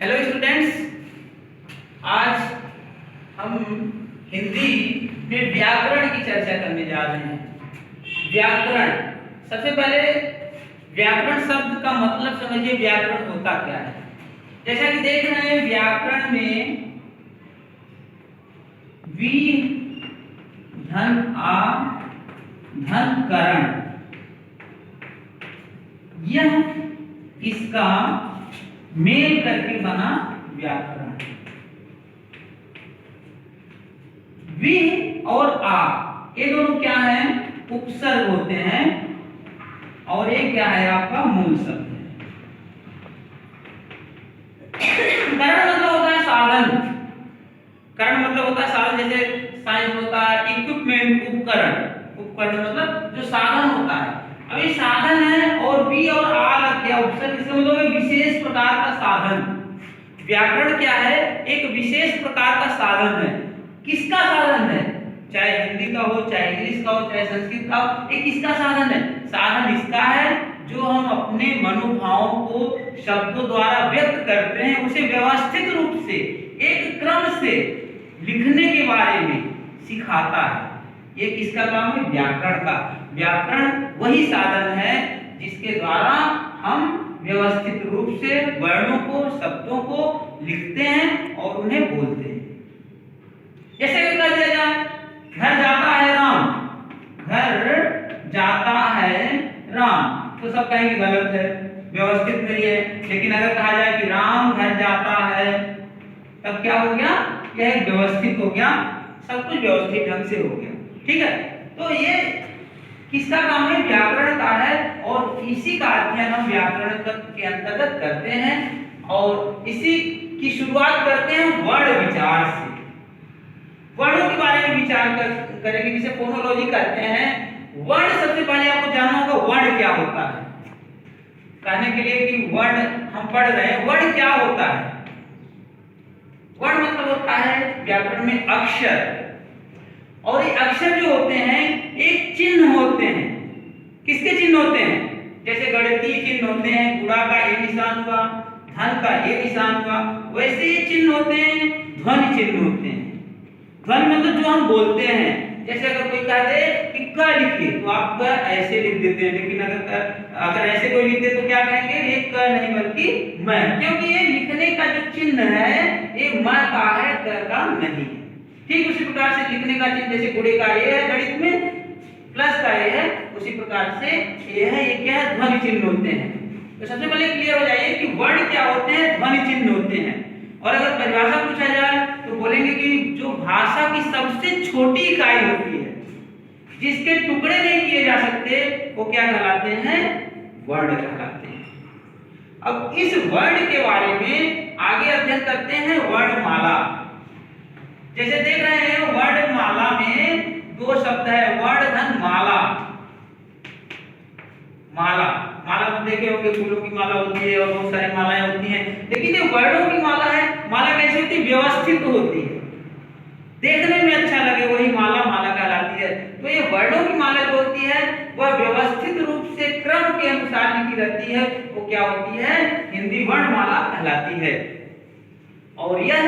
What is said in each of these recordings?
Hello students, आज हम हिंदी में व्याकरण की चर्चा करने जा रहे हैं। व्याकरण, सबसे पहले व्याकरण शब्द का मतलब समझिए, व्याकरण होता क्या है। जैसा कि देख रहे हैं, व्याकरण में वी धन आ धन करण, यह इसका मेल करके बना व्याकरण। वी और आ ये दोनों क्या है, उपसर्ग होते हैं, और ये क्या है, आपका मूल शब्द है। करण मतलब होता है साधन। करण मतलब होता है साधन, जैसे साइंस होता है इक्विपमेंट, उपकरण। उपकरण मतलब जो साधन होता है। अब ये साधन है और बी और आ लग गया उपसर्ग, इसका मतलब है विशेष प्रकार का साधन। व्याकरण क्या है, एक विशेष प्रकार का साधन है। किसका साधन है? चाहे हिंदी का हो, चाहे इंग्लिश का हो, चाहे संस्कृत का हो, ये किसका साधन है? साधन इसका है जो हम अपने मनोभावों को शब्दों द्वारा व्यक्त करते हैं, उसे व्यवस्थित रूप से एक क्रम से लिखने के बारे में सिखाता है। ये किसका काम है? व्याकरण का। व्याकरण वही साधन है जिसके द्वारा हम व्यवस्थित रूप से वर्णों को, शब्दों को लिखते हैं और उन्हें बोलते हैं। जैसे कि कह दिया जाए, घर जाता है राम, घर जाता है राम, तो सब कहेंगे गलत है, व्यवस्थित नहीं है। लेकिन अगर कहा जाए कि राम घर जाता है, तब क्या हो गया? यह व्यवस्थित हो गया, सब कुछ व्यवस्थित ढंग से हो गया। ठीक है, तो ये किसका काम है? व्याकरण का है, और इसी का अध्ययन हम व्याकरण के अंतर्गत करते हैं, और इसी की शुरुआत करते हैं वर्ण विचार से। वर्णों के बारे में विचार करेंगे, जिसे फोनोलॉजी कहते हैं। वर्ण, सबसे पहले आपको जानना होगा वर्ण क्या होता है। कहने के लिए कि वर्ण हम पढ़ रहे हैं, वर्ण क्या होता है? वर्ण मतलब होता है व्याकरण में अक्षर, और ये अक्षर जो होते हैं एक चिन्ह होते हैं। किसके चिन्ह होते हैं? जैसे गणितीय चिन्ह होते हैं, गुणा का ये निशान हुआ, धन का ये निशान हुआ, वैसे ये चिन्ह होते हैं ध्वनि चिन्ह होते हैं। ध्वनि मतलब जो हम बोलते हैं। जैसे अगर कोई कह दे कि क लिखिए, तो आप क ऐसे लिख देते हैं, लेकिन अगर ऐसे कोई लिख दे तो क्या कहेंगे? ये क नहीं बल्कि मैं, क्योंकि ये लिखने का जो चिन्ह है ये म का है, क का नहीं है। ठीक उसी प्रकार से लिखने का चिन्ह, जैसे गुणे का ये है गणित में, प्लस का ये है, उसी प्रकार से ये है, ये क्या है? ध्वनि चिन्ह होते हैं। तो सबसे पहले क्लियर हो जाइए कि वर्ण क्या होते हैं, ध्वनि चिन्ह होते हैं। और अगर परिभाषा पूछा जाए तो बोलेंगे कि जो भाषा की सबसे छोटी इकाई होती है, जिसके टुकड़े नहीं किए जा सकते, वो क्या कहलाते हैं? वर्ण कहलाते हैं। अब इस वर्ण के बारे में आगे अध्ययन करते हैं वर्णमाला। जैसे देख रहे हैं, वर्णमाला में दो शब्द है, वर्ण धन माला। माला, माला तो देखे होंगे, फूलों की माला होती है और बहुत सारी मालाएं होती हैं, लेकिन ये वर्णों की माला है। माला कैसी होती है? व्यवस्थित होती है, देखने में अच्छा लगे, वही माला माला कहलाती है। तो ये वर्णों की माला जो होती है वह व्यवस्थित रूप से क्रम के अनुसार लिखी रहती है, वो क्या होती है? हिंदी वर्णमाला कहलाती है। और यह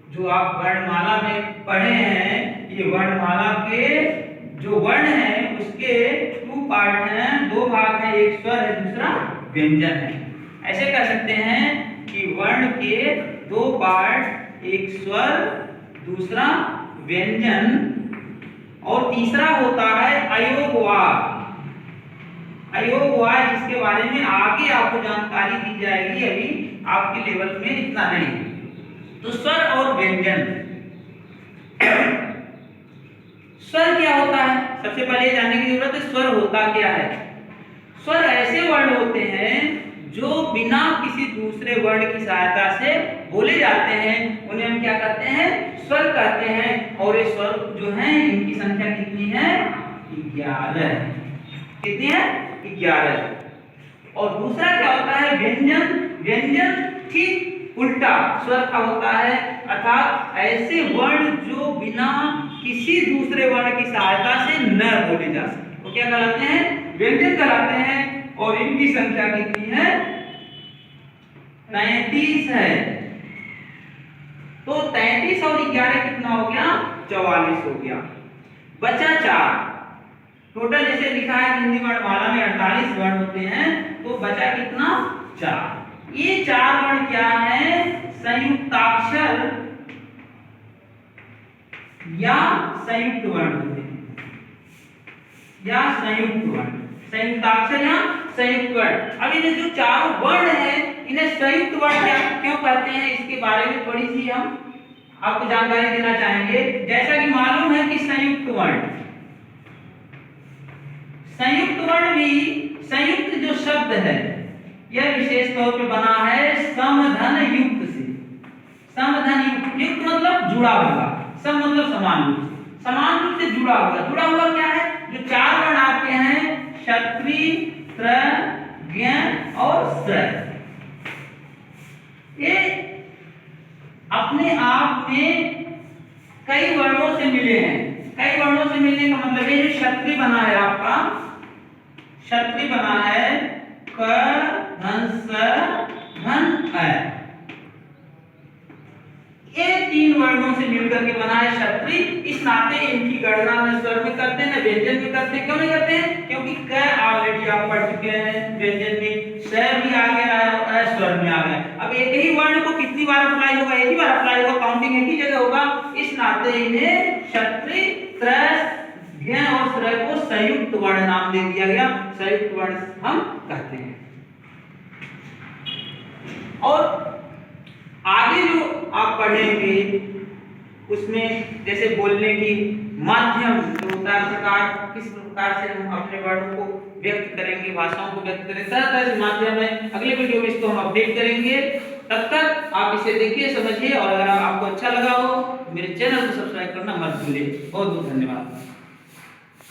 जो आप वर्णमाला में पढ़े हैं, ये वर्णमाला के जो वर्ण हैं उसके टू पार्ट हैं, दो भाग हैं, एक स्वर है, दूसरा व्यंजन है। ऐसे कह सकते हैं कि वर्ण के दो पार्ट, एक स्वर, दूसरा व्यंजन, और तीसरा होता है अयोगवाद। अयोगवाद, जिसके बारे में आगे आपको जानकारी दी जाएगी, अभी आपके लेवल में इतना नहीं। तो स्वर और व्यंजन। स्वर क्या होता है? सबसे पहले जानने की जरूरत है, स्वर होता क्या है। स्वर ऐसे वर्ण होते हैं जो बिना किसी दूसरे वर्ण की सहायता से बोले जाते हैं, उन्हें हम क्या कहते हैं? स्वर कहते हैं। और ये स्वर जो हैं, इनकी संख्या कितनी है? 11। कितनी है? 11। और दूसरा क्या होता है? व्यंजन। व्यंजन ठीक उल्टा स्वर का होता है, अर्थात ऐसे वर्ण जो बिना किसी दूसरे वर्ण की सहायता से न बोले जा सके, वो क्या कहलाते हैं? व्यंजन कहलाते हैं। और इनकी संख्या कितनी है? 33 है। तो 33 और 11 कितना हो गया? 44 हो गया। बचा 4। टोटल जैसे लिखा है हिंदी वर्णमाला में 48 वर्ण होते हैं, तो बचा कितना? 4। ये 4 वर्ण क्या है? संयुक्ताक्षर या संयुक्त वर्ण होते हैं, या संयुक्त वर्ण, संयुक्ताक्षर या संयुक्त वर्ण। अब ये जो चारों वर्ण है इन्हें संयुक्त वर्ण क्या क्यों कहते हैं, इसके बारे में थोड़ी सी हम आपको जानकारी देना चाहेंगे। जैसा कि मालूम है कि संयुक्त वर्ण भी, संयुक्त जो शब्द है यह विशेष तौर पे बना है समधन युक्त से। समधन युक्त मतलब जुड़ा हुआ, सम मतलब समान रूप से, समान रूप से जुड़ा हुआ। जुड़ा हुआ क्या है? जो 4 वर्ण आपके हैं क्षत्रिय, त्र, ज्ञ और स्त्र, ये अपने आप में कई वर्णों से मिले हैं। कई वर्णों से मिलने का मतलब ये जो क्षत्रिय बना है आपका, क्षत्रिय बना है क धन स धन अ, ये 3 वर्णों से मिलकर के बना है क्षत्रिय। इस नाते इनकी गणना में स्वर में करते हैं, व्यंजन में करते हैं। क्यों नहीं करते हैं? क्योंकि क ऑलरेडी आप पढ़ चुके हैं व्यंजन में, स भी आ गया है और अ स्वर में आ गया। अब एक ही वर्ण को कितनी बार अप्लाई होगा? एक ही बार अप्लाई होगा, काउंटिंग एक ही जगह होगा। इस नाते इन्हें क्षत्रिय, त्र, ज्ञ और स्त्र को संयुक्त वर्ण नाम दे दिया गया, संयुक्त वर्ण हम कहते हैं। और आगे जो आप पढ़ेंगे उसमें जैसे बोलने की माध्यम जो होता है, प्रकार, किस प्रकार से हम अपने वर्णों को व्यक्त करेंगे, भाषाओं को व्यक्त करेंगे, तरह तरह के माध्यम है। अगले वीडियो में इसको हम अपडेट करेंगे। तब तक आप इसे देखिए, समझिए, और अगर आपको अच्छा लगा हो मेरे चैनल को सब्सक्राइब करना मत भूलिए। बहुत बहुत धन्यवाद।